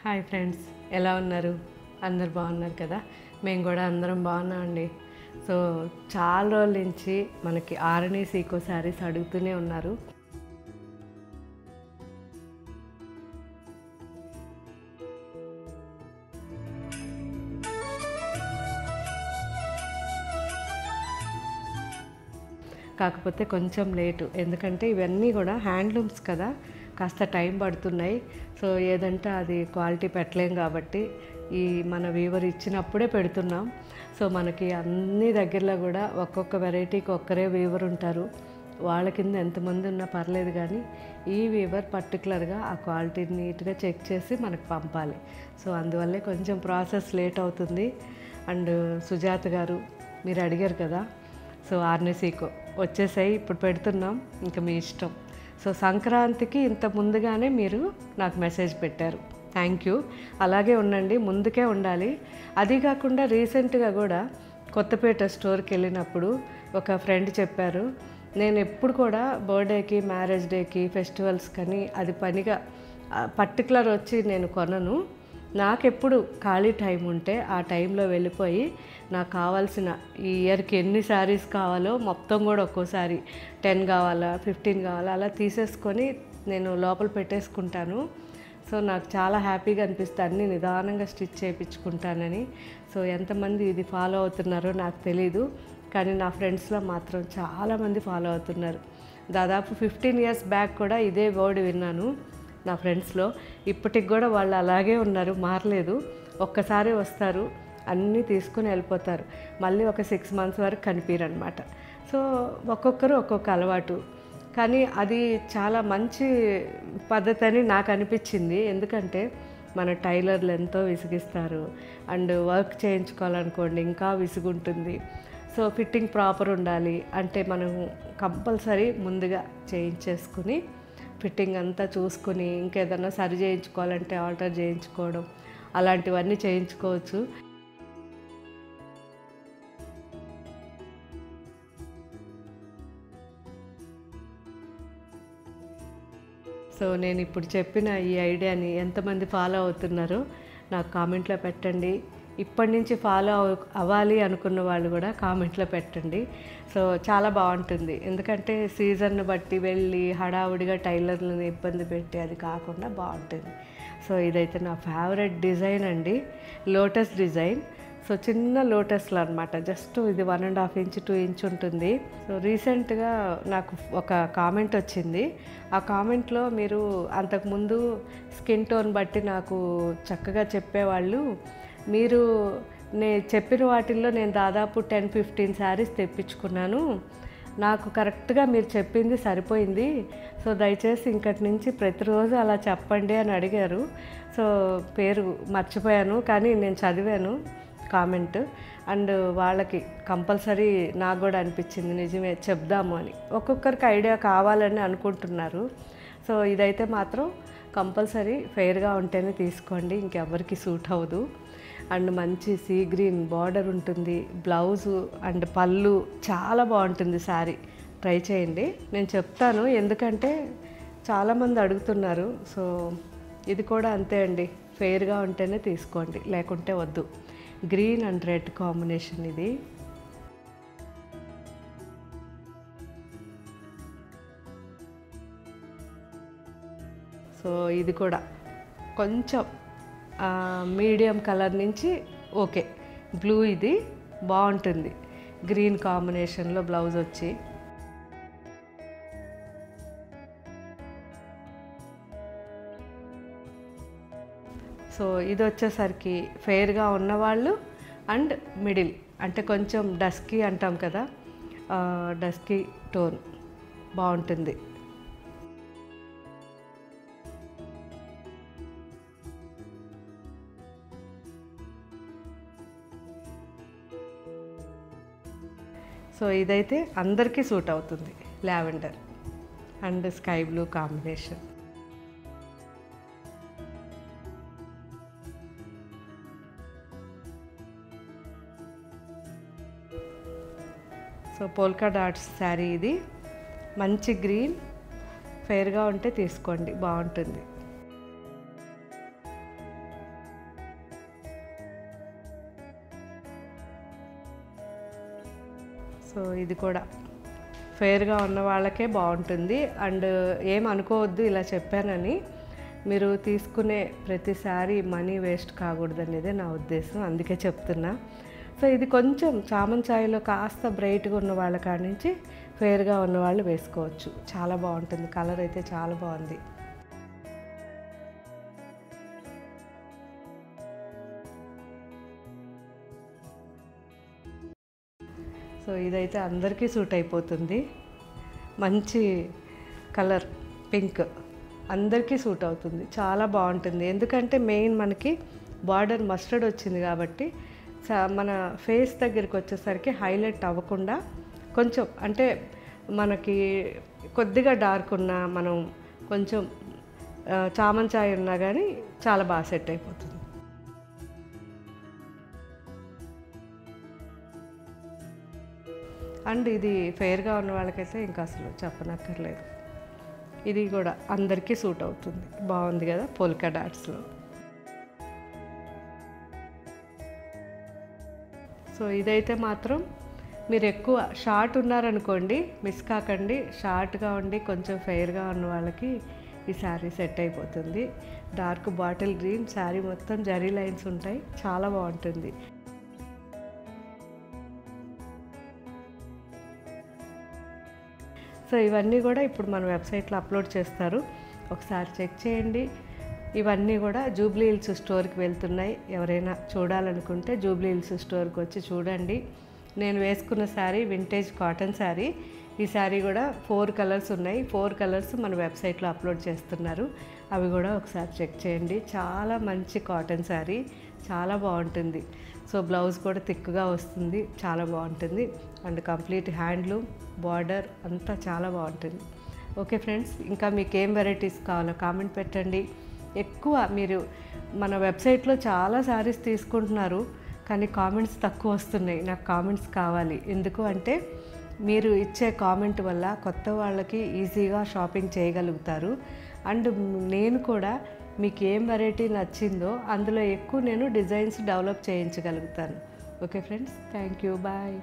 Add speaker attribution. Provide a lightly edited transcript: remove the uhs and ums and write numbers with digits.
Speaker 1: Hi friends, ఎలా ఉన్నారు? అందరు బాగున్నారు కదా? మేము కూడా అందరం బాగున్నామండి. సో చాలా రోజుల నుంచి మనకి ఆరణి సీకో శారీస్ అడుగుతూనే ఉన్నారు. కాకపోతే కొంచెం లేటు, ఎందుకంటే ఇవన్నీ కూడా హ్యాండ్లూమ్స్ కదా, కాస్త టైం పడుతున్నాయి. సో ఏదంటే అది క్వాలిటీ పెట్టలేం కాబట్టి ఈ మన వీవర్ ఇచ్చినప్పుడే పెడుతున్నాం. సో మనకి అన్ని దగ్గరలో కూడా ఒక్కొక్క వెరైటీకి ఒక్కరే వీవర్ ఉంటారు. వాళ్ళ కింద ఎంతమంది ఉన్నా పర్లేదు, కానీ ఈ వీవర్ పర్టికులర్గా ఆ క్వాలిటీని నీట్గా చెక్ చేసి మనకు పంపాలి. సో అందువల్లే కొంచెం ప్రాసెస్ లేట్ అవుతుంది. అండ్ సుజాత గారు, మీరు అడిగారు కదా, సో ఆరణి సీకో వచ్చేసాయి, ఇప్పుడు పెడుతున్నాం, ఇంకా మీ ఇష్టం. సో సంక్రాంతికి ఇంత ముందుగానే మీరు నాకు మెసేజ్ పెట్టారు, థ్యాంక్ యూ. అలాగే ఉండండి, ముందుకే ఉండాలి. అది కాకుండా రీసెంట్గా కూడా కొత్తపేట స్టోర్కి వెళ్ళినప్పుడు ఒక ఫ్రెండ్ చెప్పారు, నేను ఎప్పుడు కూడా బర్త్డేకి, మ్యారేజ్ డేకి, ఫెస్టివల్స్ కానీ అది పనిగా పర్టికులర్ వచ్చి నేను కొనను. నాకెప్పుడు ఖాళీ టైం ఉంటే ఆ టైంలో వెళ్ళిపోయి నాకు కావాల్సిన ఈ ఇయర్కి ఎన్ని శారీస్ కావాలో మొత్తం కూడా ఒక్కోసారి 10 కావాలా, 15 కావాలా అలా తీసేసుకొని నేను లోపల పెట్టేసుకుంటాను. సో నాకు చాలా హ్యాపీగా అనిపిస్తుంది, అన్నీ నిదానంగా స్టిచ్ చేయించుకుంటానని. సో ఎంతమంది ఇది ఫాలో అవుతున్నారో నాకు తెలీదు, కానీ నా ఫ్రెండ్స్లో మాత్రం చాలామంది ఫాలో అవుతున్నారు. దాదాపు 15 ఇయర్స్ బ్యాక్ కూడా ఇదే వర్డ్ విన్నాను నా ఫ్రెండ్స్లో. ఇప్పటికి కూడా వాళ్ళు అలాగే ఉన్నారు, మారలేదు. ఒక్కసారి వస్తారు, అన్నీ తీసుకుని వెళ్ళిపోతారు, మళ్ళీ ఒక 6 months వరకు కనిపించరనమాట. సో ఒక్కొక్కరు ఒక్కొక్క అలవాటు, కానీ అది చాలా మంచి పద్ధతి అని నాకు అనిపించింది. ఎందుకంటే మన టైలర్లు ఎంతో విసిగిస్తారు, అండ్ వర్క్ చేయించుకోవాలనుకోండి ఇంకా విసుగుంటుంది. సో ఫిట్టింగ్ ప్రాపర్ ఉండాలి అంటే మనం కంపల్సరీ ముందుగా చేయించేసుకుని ఫిట్టింగ్ అంతా చూసుకుని ఇంకేదన్నా సరి చేయించుకోవాలంటే ఆల్టర్ చేయించుకోవడం, అలాంటివన్నీ చేయించుకోవచ్చు. సో నేను ఇప్పుడు చెప్పిన ఈ ఐడియాని ఎంతమంది ఫాలో అవుతున్నారో నాకు కామెంట్లో పెట్టండి. ఇప్పటి నుంచి ఫాలో అవ్వాలి అనుకున్న వాళ్ళు కూడా కామెంట్లో పెట్టండి. సో చాలా బాగుంటుంది, ఎందుకంటే సీజన్ను బట్టి వెళ్ళి హడావుడిగా టైలర్లను ఇబ్బంది పెట్టి అది కాకుండా బాగుంటుంది. సో ఇదైతే నా ఫేవరెట్ డిజైన్ అండి, లోటస్ డిజైన్. సో చిన్న లోటస్లు అనమాట, జస్ట్ ఇది 1.5 inch 2 inch ఉంటుంది. సో రీసెంట్గా నాకు ఒక కామెంట్ వచ్చింది. ఆ కామెంట్లో మీరు అంతకుముందు స్కిన్ టోన్ బట్టి నాకు చక్కగా చెప్పేవాళ్ళు, మీరు చెప్పిన వాటిల్లో నేను దాదాపు 10-15 శారీస్ తెప్పించుకున్నాను, నాకు కరెక్ట్గా మీరు చెప్పింది సరిపోయింది. సో దయచేసి ఇంకటి నుంచి ప్రతిరోజు అలా చెప్పండి అని అడిగారు. సో పేరు మర్చిపోయాను, కానీ నేను చదివాను కామెంట్. అండ్ వాళ్ళకి కంపల్సరీ నాకు కూడా అనిపించింది నిజమే చెప్దాము అని. ఒక్కొక్కరికి ఐడియా కావాలని అనుకుంటున్నారు. సో ఇదైతే మాత్రం కంపల్సరీ ఫెయిర్గా ఉంటేనే తీసుకోండి, ఇంకెవరికి సూట్ అవ్వదు. అండ్ మంచి సీ గ్రీన్ బార్డర్ ఉంటుంది, బ్లౌజు అండ్ పళ్ళు చాలా బాగుంటుంది శారీ. ట్రై చేయండి, నేను చెప్తాను, ఎందుకంటే చాలామంది అడుగుతున్నారు. సో ఇది కూడా అంతే అండి, ఫెయిర్గా ఉంటేనే తీసుకోండి, లేకుంటే వద్దు. గ్రీన్ అండ్ రెడ్ కాంబినేషన్ ఇది. సో ఇది కూడా కొంచెం మీడియం కలర్ నుంచి ఓకే బ్లూ, ఇది బాగుంటుంది గ్రీన్ కాంబినేషన్లో బ్లౌజ్ వచ్చి. సో ఇది వచ్చేసరికి ఫెయిర్గా ఉన్నవాళ్ళు అండ్ మిడిల్, అంటే కొంచెం డస్కీ అంటాం కదా, డస్కీ టోన్ బాగుంటుంది. సో ఇదైతే అందరికీ సూట్ అవుతుంది, lavender and sky blue combination. So polka dots sari ఇది, మంచి గ్రీన్, ఫెయిర్గా ఉంటే తీసుకోండి, బాగుంటుంది. సో ఇది కూడా ఫెయిర్గా ఉన్న వాళ్ళకే బాగుంటుంది. అండ్ ఏం అనుకోవద్దు ఇలా చెప్పానని, మీరు తీసుకునే ప్రతిసారి మనీ వేస్ట్ కాకూడదు అనేదే నా ఉద్దేశం, అందుకే చెప్తున్నా. సో ఇది కొంచెం చామంతి ఛాయలో కాస్త బ్రైట్గా ఉన్న వాళ్ళ కాడ నుంచి ఫెయిర్గా ఉన్న వాళ్ళు వేసుకోవచ్చు. చాలా బాగుంటుంది, కలర్ అయితే చాలా బాగుంది. సో ఇదైతే అందరికీ సూట్ అయిపోతుంది. మంచి కలర్ పింక్ అందరికీ సూట్ అవుతుంది, చాలా బాగుంటుంది. ఎందుకంటే మెయిన్ మనకి బార్డర్ మస్టర్డ్ వచ్చింది కాబట్టి మన ఫేస్ దగ్గరికి వచ్చేసరికి హైలైట్ అవ్వకుండా కొంచెం అంటే మనకి కొద్దిగా డార్క్ ఉన్నా, మనం కొంచెం చామంతి ఛాయ ఉన్నా కానీ చాలా బాగా సెట్ అయిపోతుంది. అండ్ ఇది ఫెయిర్గా ఉన్న వాళ్ళకైతే ఇంకా అసలు చెప్పనక్కర్లేదు. ఇది కూడా అందరికీ సూట్ అవుతుంది, బాగుంది కదా పోల్కా డాట్స్లో. సో ఇదైతే మాత్రం మీరు ఎక్కువ షార్ట్ ఉన్నారనుకోండి, మిస్ కాకండి. షార్ట్గా ఉండి కొంచెం ఫెయిర్గా ఉన్న వాళ్ళకి ఈ శారీ సెట్ అయిపోతుంది. డార్క్ బాటిల్ గ్రీన్ శారీ మొత్తం జరీ లైన్స్ ఉంటాయి, చాలా బాగుంటుంది. సో ఇవన్నీ కూడా ఇప్పుడు మన వెబ్సైట్లో అప్లోడ్ చేస్తారు, ఒకసారి చెక్ చేయండి. ఇవన్నీ కూడా జూబ్లీ హిల్స్ స్టోర్కి వెళ్తున్నాయి. ఎవరైనా చూడాలనుకుంటే జూబ్లీ హిల్స్ స్టోర్కి వచ్చి చూడండి. నేను వేసుకున్న శారీ వింటేజ్ కాటన్ శారీ. ఈ శారీ కూడా 4 కలర్స్ ఉన్నాయి. 4 కలర్స్ మన వెబ్సైట్లో అప్లోడ్ చేస్తున్నారు, అవి కూడా ఒకసారి చెక్ చేయండి. చాలా మంచి కాటన్ శారీ, చాలా బాగుంటుంది. సో బ్లౌజ్ కూడా థిక్గా వస్తుంది, చాలా బాగుంటుంది. అండ్ కంప్లీట్ హ్యాండ్లూమ్ బార్డర్ అంతా చాలా బాగుంటుంది. ఓకే ఫ్రెండ్స్, ఇంకా మీకు ఏం వెరైటీస్ కావాలో కామెంట్ పెట్టండి. ఎక్కువ మీరు మన వెబ్సైట్లో చాలా శారీస్ తీసుకుంటున్నారు, కానీ కామెంట్స్ తక్కువ వస్తున్నాయి. నాకు కామెంట్స్ కావాలి. ఎందుకు అంటే మీరు ఇచ్చే కామెంట్ వల్ల కొత్త వాళ్ళకి ఈజీగా షాపింగ్ చేయగలుగుతారు. అండ్ నేను కూడా మీకు ఏం వెరైటీ నచ్చిందో అందులో ఎక్కువ నేను డిజైన్స్ డెవలప్ చేయించగలుగుతాను. Okay friends, thank you, bye.